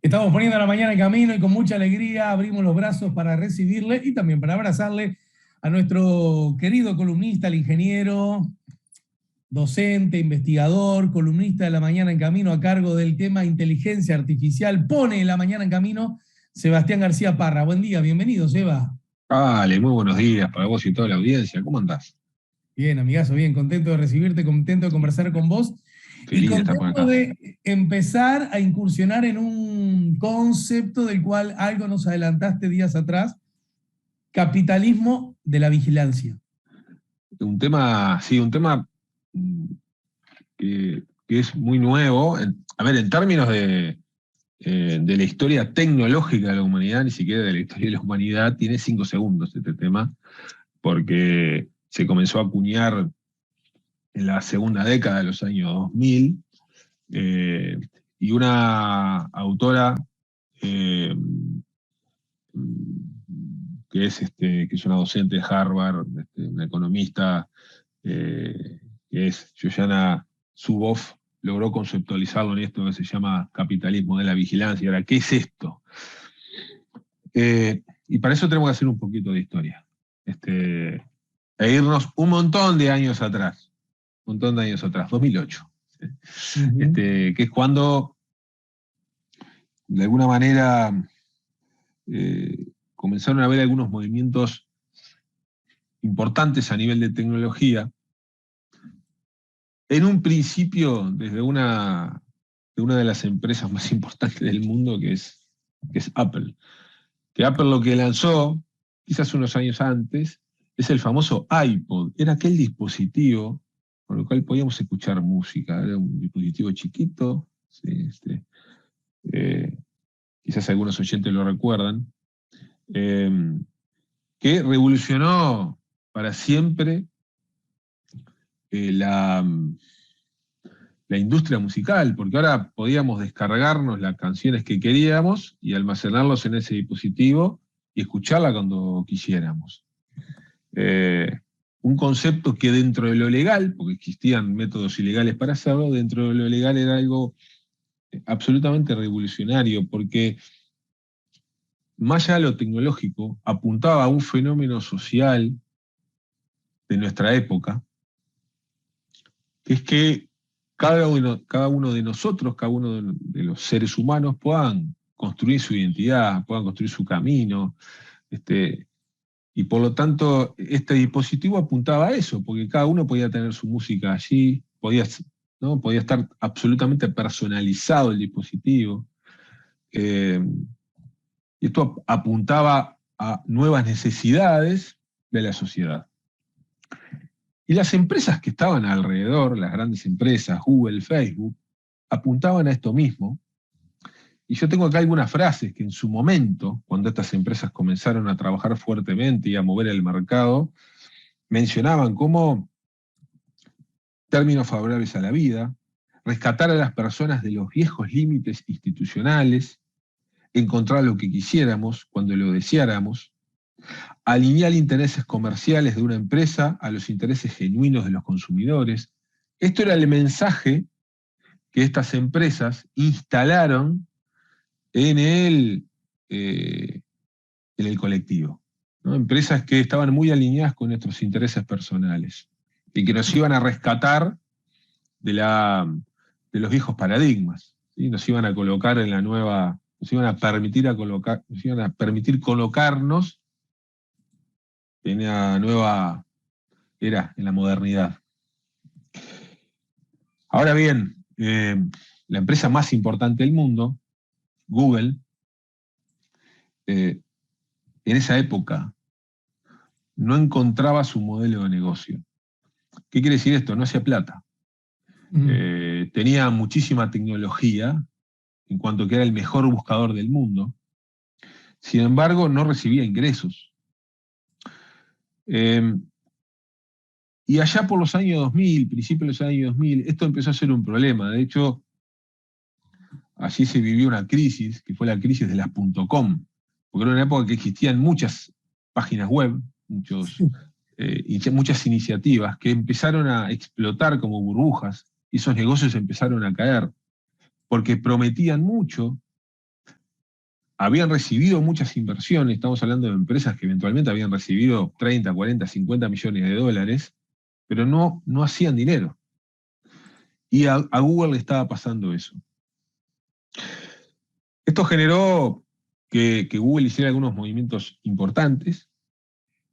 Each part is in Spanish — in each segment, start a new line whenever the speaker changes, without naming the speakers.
Estamos poniendo la mañana en camino y con mucha alegría abrimos los brazos para recibirle y también para abrazarle a nuestro querido columnista, el ingeniero, docente, investigador, columnista de La Mañana en Camino a cargo del tema inteligencia artificial. Pone La Mañana en Camino, Sebastián García Parra. Buen día, bienvenido, Seba.
Vale, muy buenos días para vos y toda la audiencia. ¿Cómo andás?
Bien, amigazo, bien, contento de recibirte, contento de conversar con vos y
Feliz de estar por
contento
acá.
de empezar a incursionar en un concepto del cual algo nos adelantaste días atrás: capitalismo de la vigilancia.
Un tema, sí, un tema mm, que es muy nuevo. A ver, en términos de la historia tecnológica de la humanidad, ni siquiera de la historia de la humanidad, tiene 5 segundos este tema, porque se comenzó a acuñar en la segunda década de los años 2000, eh, y una autora eh, que es una docente de Harvard, una economista, eh, que es Shoshana Zuboff, logró conceptualizarlo en esto que se llama capitalismo de la vigilancia. Ahora, ¿qué es esto? Y para eso tenemos que hacer un poquito de historia, e irnos un montón de años atrás, 2008, que es cuando, de alguna manera, comenzaron a haber algunos movimientos importantes a nivel de tecnología. En un principio, desde de una de las empresas más importantes del mundo, que es Apple. Que Apple lo que lanzó, quizás unos años antes, es el famoso iPod. Era aquel dispositivo con el cual podíamos escuchar música. Era un dispositivo chiquito, sí, eh, quizás algunos oyentes lo recuerdan, eh, que revolucionó para siempre la industria musical, porque ahora podíamos descargarnos las canciones que queríamos y almacenarlos en ese dispositivo y escucharla cuando quisiéramos. Un concepto que dentro de lo legal, porque existían métodos ilegales para hacerlo, dentro de lo legal era algo absolutamente revolucionario, porque más allá de lo tecnológico, apuntaba a un fenómeno social de nuestra época, que es que cada uno de nosotros, cada uno de los seres humanos puedan construir su identidad, puedan construir su camino, y por lo tanto este dispositivo apuntaba a eso, porque cada uno podía tener su música allí, ¿no? Podía estar absolutamente personalizado el dispositivo, eh, y esto apuntaba a nuevas necesidades de la sociedad. Y las empresas que estaban alrededor, las grandes empresas, Google, Facebook, apuntaban a esto mismo. Y yo tengo acá algunas frases que en su momento, cuando estas empresas comenzaron a trabajar fuertemente y a mover el mercado, mencionaban como términos favorables a la vida, rescatar a las personas de los viejos límites institucionales, encontrar lo que quisiéramos cuando lo deseáramos, alinear intereses comerciales de una empresa a los intereses genuinos de los consumidores. Esto era el mensaje que estas empresas instalaron en el colectivo, ¿no? Empresas que estaban muy alineadas con nuestros intereses personales y que nos iban a rescatar de los viejos paradigmas, ¿sí? Nos iban a colocar en la nueva, nos iban a permitir colocarnos en la nueva era, en la modernidad. Ahora bien, la empresa más importante del mundo, Google, en esa época no encontraba su modelo de negocio. ¿Qué quiere decir esto? No hacía plata. Tenía muchísima tecnología en cuanto a que era el mejor buscador del mundo. Sin embargo, no recibía ingresos. Y allá por los años 2000, principios de los años 2000, esto empezó a ser un problema. De hecho, allí se vivió una crisis, que fue la crisis de las .com, porque era una época que existían muchas páginas web, muchas iniciativas que empezaron a explotar como burbujas, y esos negocios empezaron a caer, porque prometían mucho, habían recibido muchas inversiones, estamos hablando de empresas que eventualmente habían recibido 30, 40, 50 millones de dólares, pero no hacían dinero. Y a Google le estaba pasando eso. Esto generó que Google hiciera algunos movimientos importantes.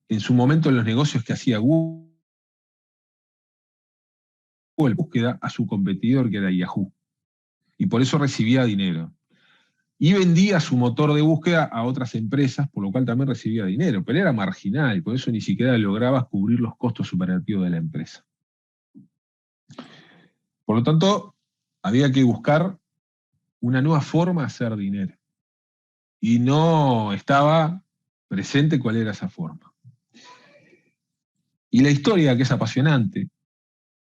En su momento, en los negocios que hacía Google, búsqueda a su competidor, que era Yahoo. Y por eso recibía dinero. Y vendía su motor de búsqueda a otras empresas, por lo cual también recibía dinero, pero era marginal, por eso ni siquiera lograba cubrir los costos operativos de la empresa. Por lo tanto, había que buscar una nueva forma de hacer dinero. Y no estaba presente cuál era esa forma. Y la historia, que es apasionante,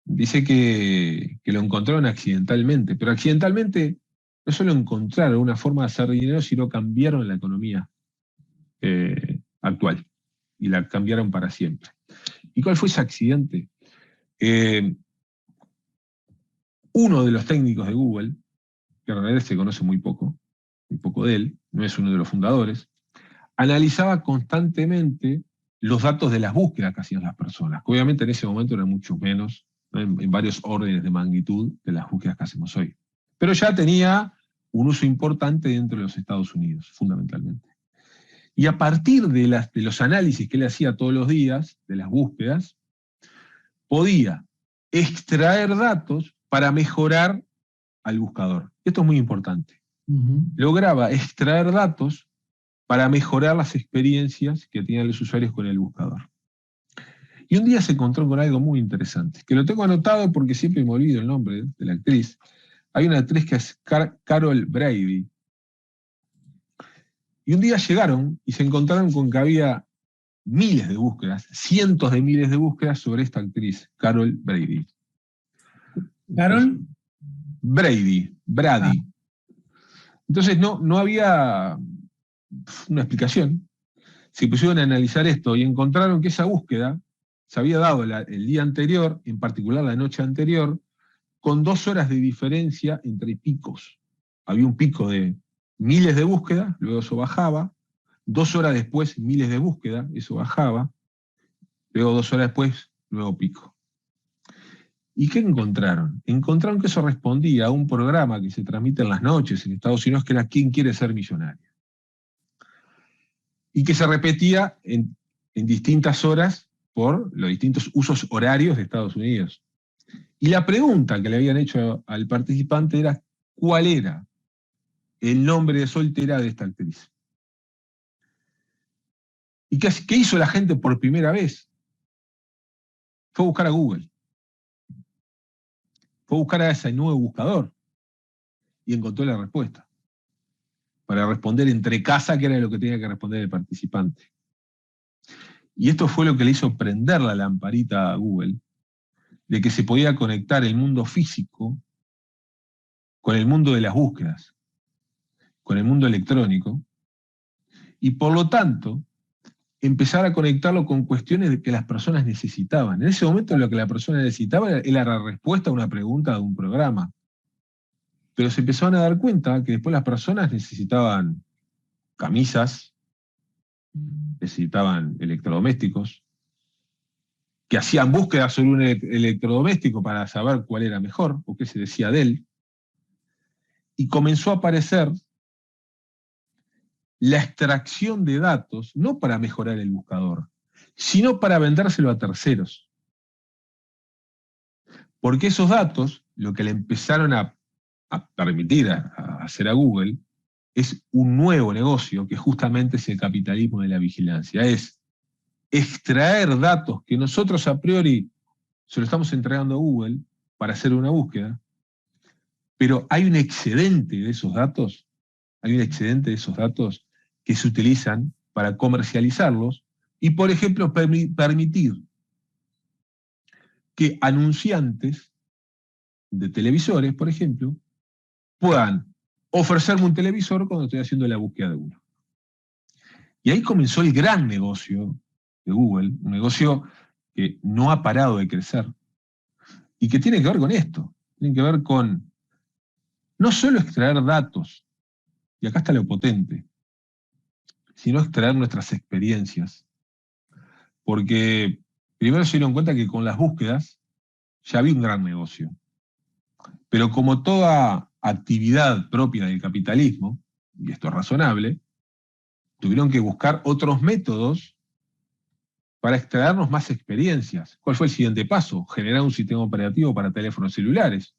dice que lo encontraron accidentalmente, pero accidentalmente no solo encontraron una forma de hacer dinero, sino cambiaron la economía actual, y la cambiaron para siempre. ¿Y cuál fue ese accidente? Uno de los técnicos de Google, que en realidad se conoce muy poco de él, no es uno de los fundadores, analizaba constantemente los datos de las búsquedas que hacían las personas, que obviamente en ese momento eran mucho menos, ¿no? en varios órdenes de magnitud de las búsquedas que hacemos hoy. Pero ya tenía un uso importante dentro de los Estados Unidos, fundamentalmente. Y a partir de los análisis que él hacía todos los días, de las búsquedas, podía extraer datos para mejorar al buscador. Esto es muy importante. Lograba extraer datos para mejorar las experiencias que tenían los usuarios con el buscador. Y un día se encontró con algo muy interesante, que lo tengo anotado porque siempre me olvido el nombre de la actriz. Hay una actriz que es Carol Brady. Y un día llegaron y se encontraron con que había miles de búsquedas, cientos de miles de búsquedas sobre esta actriz, Carol Brady.
¿Carol?
Brady. Entonces no había una explicación. Se pusieron a analizar esto y encontraron que esa búsqueda se había dado el día anterior, en particular la noche anterior, con 2 horas de diferencia entre picos. Había un pico de miles de búsquedas, luego eso bajaba, 2 horas después miles de búsquedas, eso bajaba, luego 2 horas después, nuevo pico. ¿Y qué encontraron? Encontraron que eso respondía a un programa que se transmite en las noches en Estados Unidos, que era ¿Quién quiere ser millonario? Y que se repetía en distintas horas por los distintos usos horarios de Estados Unidos. Y la pregunta que le habían hecho al participante era ¿cuál era el nombre de soltera de esta actriz? ¿Y qué hizo la gente por primera vez? Fue a buscar a Google. Fue a buscar a ese nuevo buscador y encontró la respuesta. Para responder entre casa, que era lo que tenía que responder el participante. Y esto fue lo que le hizo prender la lamparita a Google, de que se podía conectar el mundo físico con el mundo de las búsquedas, con el mundo electrónico, y por lo tanto, empezar a conectarlo con cuestiones que las personas necesitaban. En ese momento lo que la persona necesitaba era la respuesta a una pregunta de un programa. Pero se empezaron a dar cuenta que después las personas necesitaban camisas, necesitaban electrodomésticos, que hacían búsquedas sobre un electrodoméstico para saber cuál era mejor o qué se decía de él. Y comenzó a aparecer la extracción de datos, no para mejorar el buscador, sino para vendérselo a terceros. Porque esos datos, lo que le empezaron a permitir a hacer a Google, es un nuevo negocio que justamente es el capitalismo de la vigilancia. Es extraer datos que nosotros a priori se lo estamos entregando a Google para hacer una búsqueda, pero hay un excedente de esos datos, que se utilizan para comercializarlos y, por ejemplo, permitir que anunciantes de televisores, por ejemplo, puedan ofrecerme un televisor cuando estoy haciendo la búsqueda de uno. Y ahí comenzó el gran negocio de Google, un negocio que no ha parado de crecer y que tiene que ver con esto, tiene que ver con no solo extraer datos, y acá está lo potente, sino extraer nuestras experiencias. Porque primero se dieron cuenta que con las búsquedas ya había un gran negocio. Pero como toda actividad propia del capitalismo, y esto es razonable, tuvieron que buscar otros métodos para extraernos más experiencias. ¿Cuál fue el siguiente paso? Generar un sistema operativo para teléfonos celulares.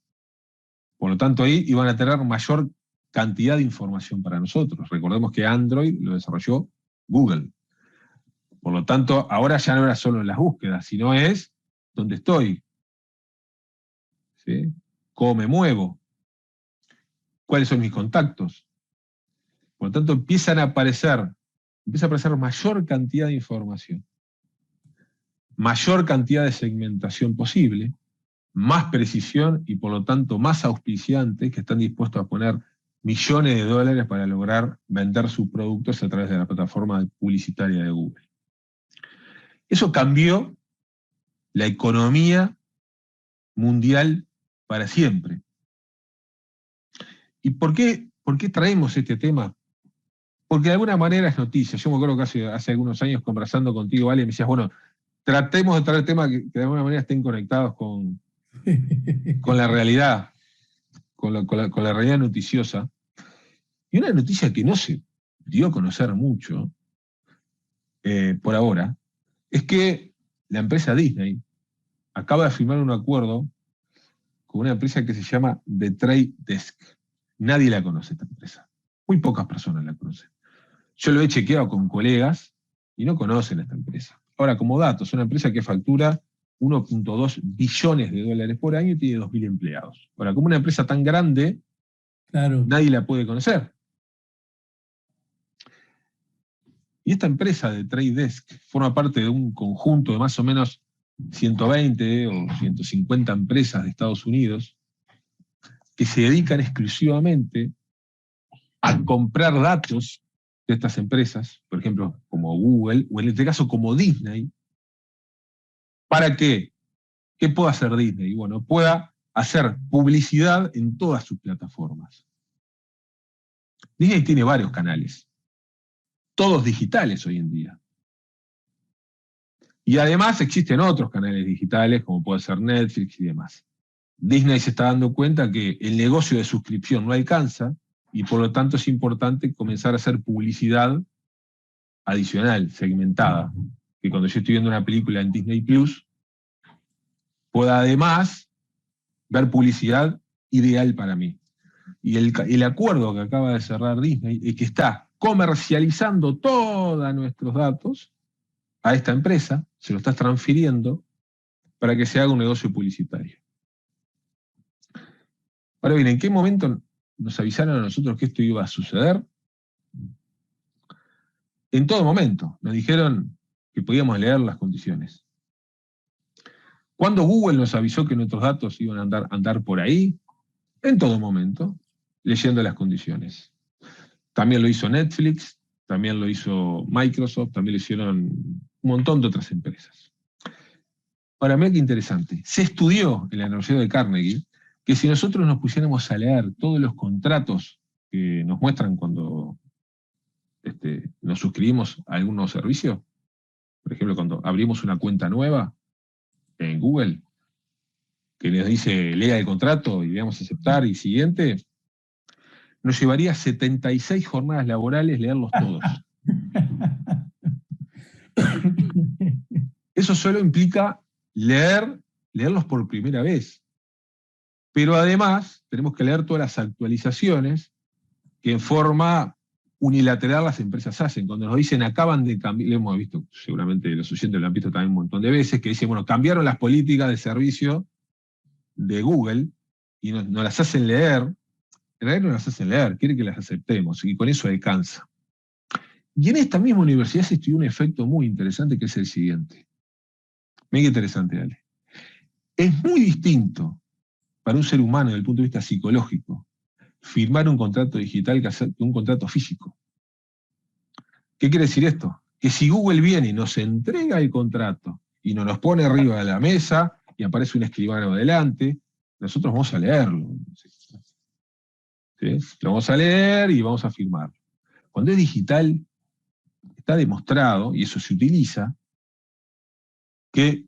Por lo tanto, ahí iban a tener mayor cantidad de información para nosotros. Recordemos que Android lo desarrolló Google. Por lo tanto, ahora ya no era solo en las búsquedas, sino es dónde estoy, ¿sí? ¿Cómo me muevo? ¿Cuáles son mis contactos? Por lo tanto, empieza a aparecer mayor cantidad de información, mayor cantidad de segmentación posible, más precisión y por lo tanto más auspiciantes que están dispuestos a poner millones de dólares para lograr vender sus productos a través de la plataforma publicitaria de Google. Eso cambió la economía mundial para siempre. ¿Y por qué traemos este tema? Porque de alguna manera es noticia. Yo me acuerdo que hace algunos años conversando contigo, Ale, me decías, bueno, tratemos de traer temas que de alguna manera estén conectados con la realidad, con la realidad noticiosa. Y una noticia que no se dio a conocer mucho, por ahora, es que la empresa Disney acaba de firmar un acuerdo con una empresa que se llama The Trade Desk. Nadie la conoce, esta empresa. Muy pocas personas la conocen. Yo lo he chequeado con colegas y no conocen a esta empresa. Ahora, como dato, es una empresa que factura 1.2 billones de dólares por año y tiene 2.000 empleados. Ahora, como una empresa tan grande,
claro,
nadie la puede conocer. Y esta empresa de Trade Desk forma parte de un conjunto de más o menos 120 o 150 empresas de Estados Unidos que se dedican exclusivamente a comprar datos de estas empresas, por ejemplo, como Google, o en este caso como Disney. ¿Para qué? ¿Qué puede hacer Disney? Bueno, pueda hacer publicidad en todas sus plataformas. Disney tiene varios canales, todos digitales hoy en día. Y además existen otros canales digitales, como puede ser Netflix y demás. Disney se está dando cuenta que el negocio de suscripción no alcanza, y por lo tanto es importante comenzar a hacer publicidad adicional, segmentada, que cuando yo estoy viendo una película en Disney Plus, pueda además ver publicidad ideal para mí. Y el acuerdo que acaba de cerrar Disney es que está comercializando todos nuestros datos a esta empresa, se lo está transfiriendo para que se haga un negocio publicitario. Ahora bien, ¿en qué momento nos avisaron a nosotros que esto iba a suceder? En todo momento. Nos dijeron que podíamos leer las condiciones. ¿Cuándo Google nos avisó que nuestros datos iban a andar por ahí? En todo momento, leyendo las condiciones. También lo hizo Netflix, también lo hizo Microsoft, también lo hicieron un montón de otras empresas. Ahora, mira qué interesante. Se estudió en la Universidad de Carnegie que si nosotros nos pusiéramos a leer todos los contratos que nos muestran cuando nos suscribimos a algún nuevo servicio, por ejemplo, cuando abrimos una cuenta nueva en Google, que nos dice lea el contrato y debemos aceptar y siguiente, nos llevaría 76 jornadas laborales leerlos todos. Eso solo implica leerlos por primera vez. Pero además tenemos que leer todas las actualizaciones que en forma unilateral las empresas hacen. Cuando nos dicen acaban de cambiar, lo hemos visto, seguramente los oyentes lo han visto también un montón de veces, que dicen, bueno, cambiaron las políticas de servicio de Google y nos las hacen leer. En realidad no las hacen leer, quieren que las aceptemos y con eso alcanza. Y en esta misma universidad se estudió un efecto muy interesante que es el siguiente. Mira qué interesante, Ale. Es muy distinto para un ser humano desde el punto de vista psicológico firmar un contrato digital que un contrato físico. ¿Qué quiere decir esto? Que si Google viene y nos entrega el contrato y nos pone arriba de la mesa y aparece un escribano adelante, nosotros vamos a leerlo. ¿Sí? Lo vamos a leer y vamos a firmar. Cuando es digital, está demostrado, y eso se utiliza, que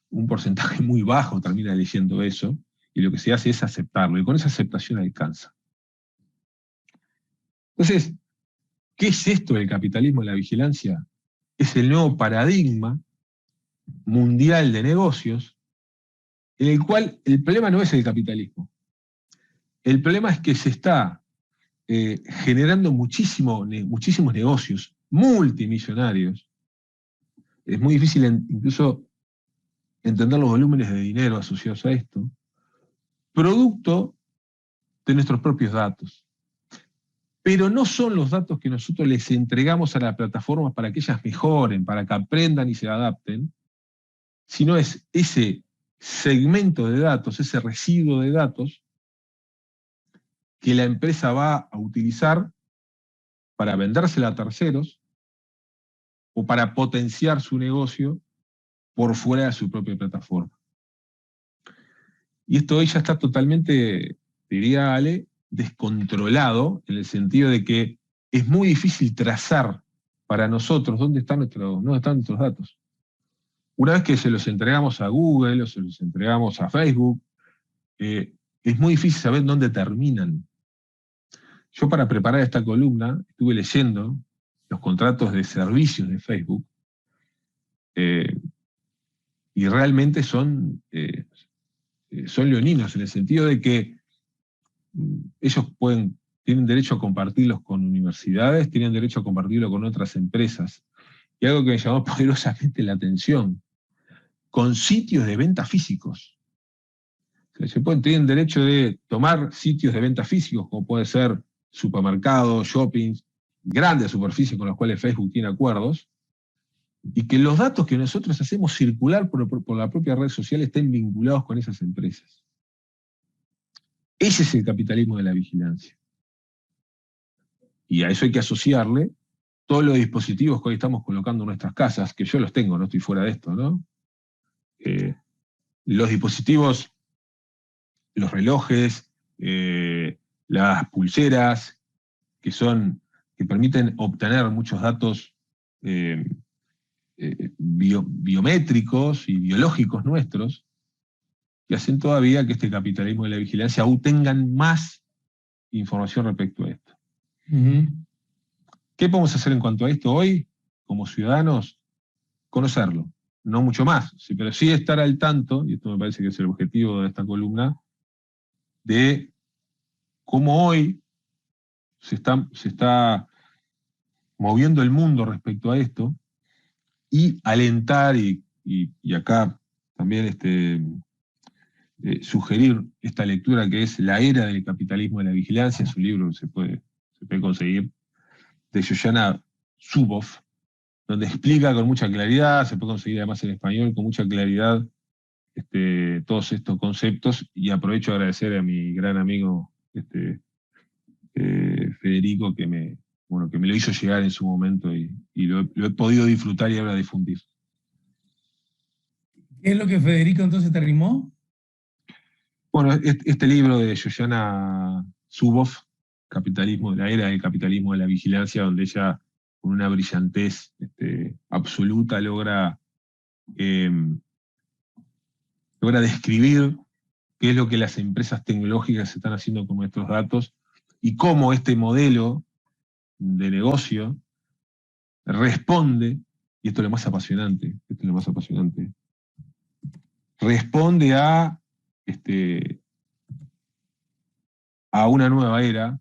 un porcentaje muy bajo termina leyendo eso, y lo que se hace es aceptarlo, y con esa aceptación alcanza. Entonces, ¿qué es esto del capitalismo de la vigilancia? Es el nuevo paradigma mundial de negocios, en el cual el problema no es el capitalismo. El problema es que se está generando muchísimos negocios multimillonarios. Es muy difícil incluso entender los volúmenes de dinero asociados a esto, producto de nuestros propios datos. Pero no son los datos que nosotros les entregamos a las plataformas para que ellas mejoren, para que aprendan y se adapten, sino es ese segmento de datos, ese residuo de datos que la empresa va a utilizar para vendérsela a terceros o para potenciar su negocio por fuera de su propia plataforma. Y esto hoy ya está totalmente, diría Ale, descontrolado, en el sentido de que es muy difícil trazar para nosotros dónde están nuestros datos. Una vez que se los entregamos a Google o se los entregamos a Facebook, es muy difícil saber dónde terminan. Yo, para preparar esta columna, estuve leyendo los contratos de servicios de Facebook, y realmente son leoninos, en el sentido de que ellos tienen derecho a compartirlos con universidades, tienen derecho a compartirlo con otras empresas. Y algo que me llamó poderosamente la atención, con sitios de venta físicos. O sea, tienen derecho de tomar sitios de venta físicos, como puede ser supermercados, shoppings, grandes superficies con las cuales Facebook tiene acuerdos, y que los datos que nosotros hacemos circular por la propia red social estén vinculados con esas empresas. Ese es el capitalismo de la vigilancia. Y a eso hay que asociarle todos los dispositivos que hoy estamos colocando en nuestras casas, que yo los tengo, no estoy fuera de esto, ¿no? Los dispositivos, los relojes, las pulseras, que permiten obtener muchos datos biométricos y biológicos nuestros, que hacen todavía que este capitalismo de la vigilancia aún tengan más información respecto a esto. ¿Qué podemos hacer en cuanto a esto hoy, como ciudadanos? Conocerlo, no mucho más, pero sí estar al tanto, y esto me parece que es el objetivo de esta columna, de cómo hoy se está moviendo el mundo respecto a esto, y alentar, y acá también sugerir esta lectura que es La era del capitalismo de la vigilancia. Es un libro que se puede conseguir, de Shoshana Zuboff, donde explica con mucha claridad, se puede conseguir además en español, con mucha claridad todos estos conceptos, y aprovecho a agradecer a mi gran amigo Federico, que me lo hizo llegar en su momento, y lo he podido disfrutar y ahora difundir.
¿Qué es lo que Federico entonces te arrimó?
Bueno, este libro de Shoshana Zuboff, La era del capitalismo de la vigilancia, donde ella, con una brillantez absoluta, logra describir qué es lo que las empresas tecnológicas están haciendo con nuestros datos, y cómo este modelo de negocio responde, y esto es lo más apasionante, responde a una nueva era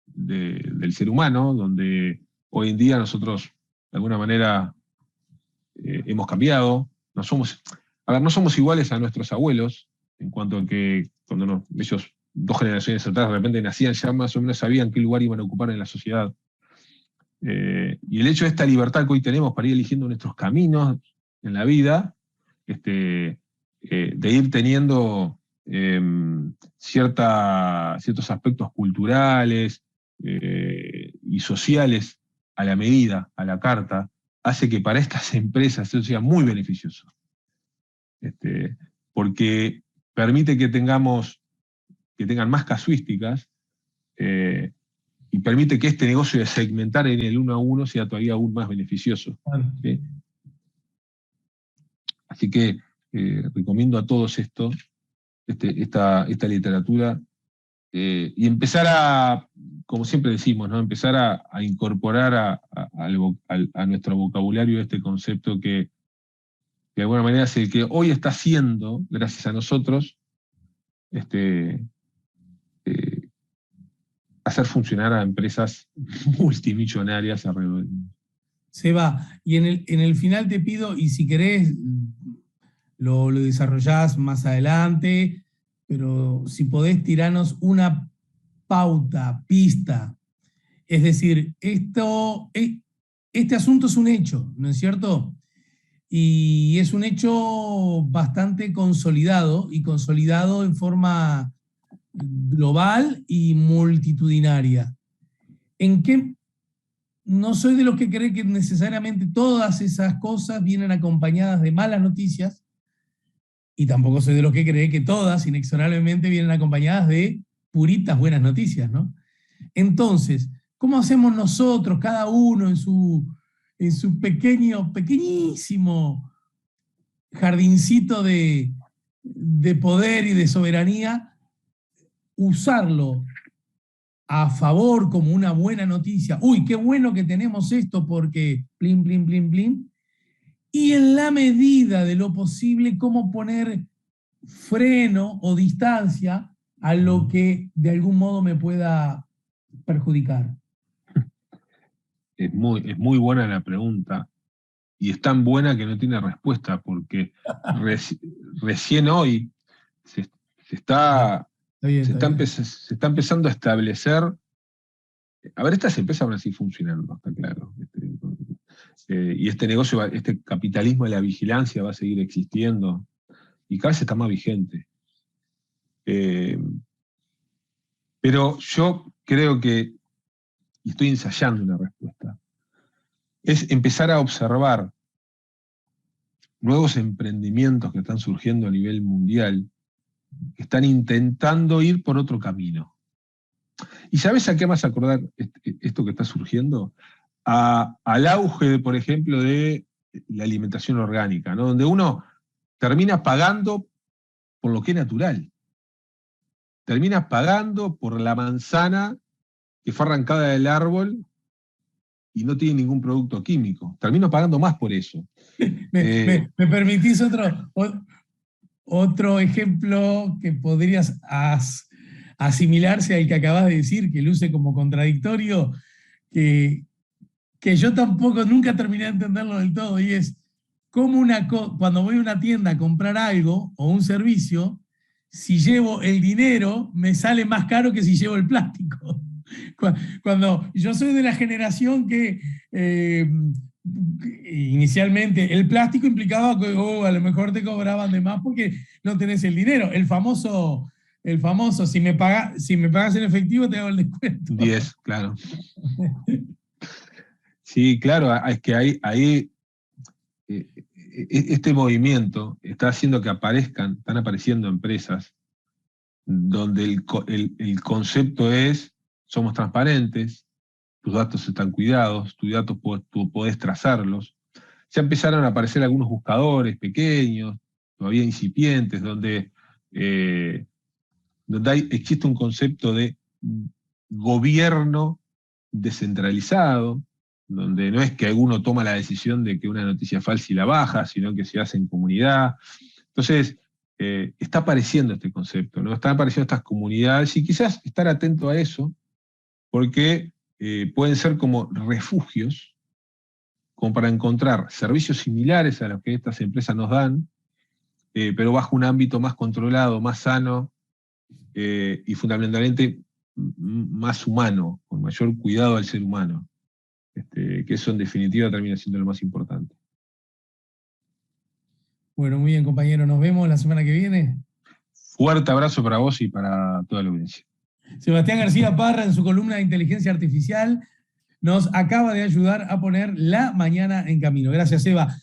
del ser humano, donde hoy en día nosotros, de alguna manera, hemos cambiado. No somos iguales a nuestros abuelos, en cuanto a que cuando ellos, 2 generaciones atrás, de repente nacían, ya más o menos sabían qué lugar iban a ocupar en la sociedad. Y el hecho de esta libertad que hoy tenemos para ir eligiendo nuestros caminos en la vida, de ir teniendo ciertos aspectos culturales y sociales a la medida, a la carta, hace que para estas empresas eso sea muy beneficioso. Porque permite que tengan más casuísticas, y permite que este negocio de segmentar en el 1 a 1 sea todavía aún más beneficioso. ¿Sí? Así que recomiendo a todos esta literatura, y empezar a, como siempre decimos, ¿no? Empezar a incorporar a nuestro vocabulario este concepto que de alguna manera es el que hoy está haciendo, gracias a nosotros, hacer funcionar a empresas multimillonarias alrededor del mundo.
Seba, y en el final te pido, y si querés, lo desarrollás más adelante, pero si podés tirarnos una pauta, pista. Es decir, este asunto es un hecho, ¿no es cierto? Y es un hecho bastante consolidado, y consolidado en forma global y multitudinaria. ¿En qué? No soy de los que cree que necesariamente todas esas cosas vienen acompañadas de malas noticias, y tampoco soy de los que cree que todas inexorablemente vienen acompañadas de puritas buenas noticias, ¿no? Entonces, ¿cómo hacemos nosotros, cada uno en su pequeñísimo jardincito de poder y de soberanía, usarlo a favor como una buena noticia? Uy, qué bueno que tenemos esto porque plin, plin, plin, plin. Y en la medida de lo posible, cómo poner freno o distancia a lo que de algún modo me pueda perjudicar.
Es muy buena la pregunta, y es tan buena que no tiene respuesta, porque recién hoy se está empezando a establecer. A ver, estas empresas van a seguir funcionando, está claro. Y este negocio, este capitalismo de la vigilancia va a seguir existiendo, y cada vez está más vigente. Pero yo creo que, y estoy ensayando una respuesta, es empezar a observar nuevos emprendimientos que están surgiendo a nivel mundial, que están intentando ir por otro camino. ¿Y sabes a qué más acordar esto que está surgiendo? Al auge, por ejemplo, de la alimentación orgánica, ¿no? Donde uno termina pagando por lo que es natural. Termina pagando por la manzana que fue arrancada del árbol y no tiene ningún producto químico. Termino pagando más por eso.
¿Me permitís otro ejemplo que podrías asimilarse al que acabas de decir, que luce como contradictorio, que yo tampoco nunca terminé de entenderlo del todo, y es cómo cuando voy a una tienda a comprar algo o un servicio, si llevo el dinero me sale más caro que si llevo el plástico. Cuando yo soy de la generación que inicialmente el plástico implicaba que a lo mejor te cobraban de más porque no tenés el dinero. El famoso si me pagas en efectivo te hago el descuento.
10, claro. Sí, claro, es que ahí este movimiento está haciendo que están apareciendo empresas donde el concepto es: somos transparentes, tus datos están cuidados, tus datos tú podés trazarlos. Ya empezaron a aparecer algunos buscadores pequeños, todavía incipientes, donde existe un concepto de gobierno descentralizado, donde no es que uno toma la decisión de que una noticia es falsa y la baja, sino que se hace en comunidad. Entonces, está apareciendo este concepto, ¿no? Están apareciendo estas comunidades, y quizás estar atento a eso, porque pueden ser como refugios, como para encontrar servicios similares a los que estas empresas nos dan, pero bajo un ámbito más controlado, más sano, y fundamentalmente más humano, con mayor cuidado al ser humano, que eso en definitiva termina siendo lo más importante.
Bueno, muy bien, compañero, nos vemos la semana que viene.
Fuerte abrazo para vos y para toda la audiencia.
Sebastián García Parra, en su columna de Inteligencia Artificial, nos acaba de ayudar a poner la mañana en camino. Gracias, Seba.